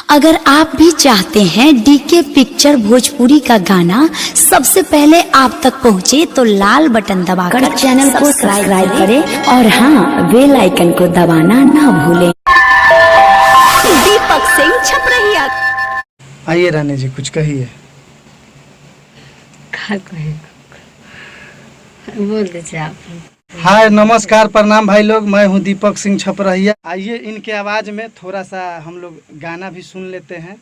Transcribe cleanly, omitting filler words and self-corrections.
अगर आप भी चाहते हैं डीके पिक्चर भोजपुरी का गाना सबसे पहले आप तक पहुंचे तो लाल बटन दबाकर चैनल को सब्सक्राइब करें और हाँ बेल आइकन को दबाना ना भूलें। दीपक सिंह छपरहिया। आइए रानी जी कुछ कहिए। बोल दीजिए आप। हाय नमस्कार प्रणाम भाई लोग, मैं हूं दीपक सिंह छपरहिया। आइए इनके आवाज में थोड़ा सा हम लोग गाना भी सुन लेते हैं।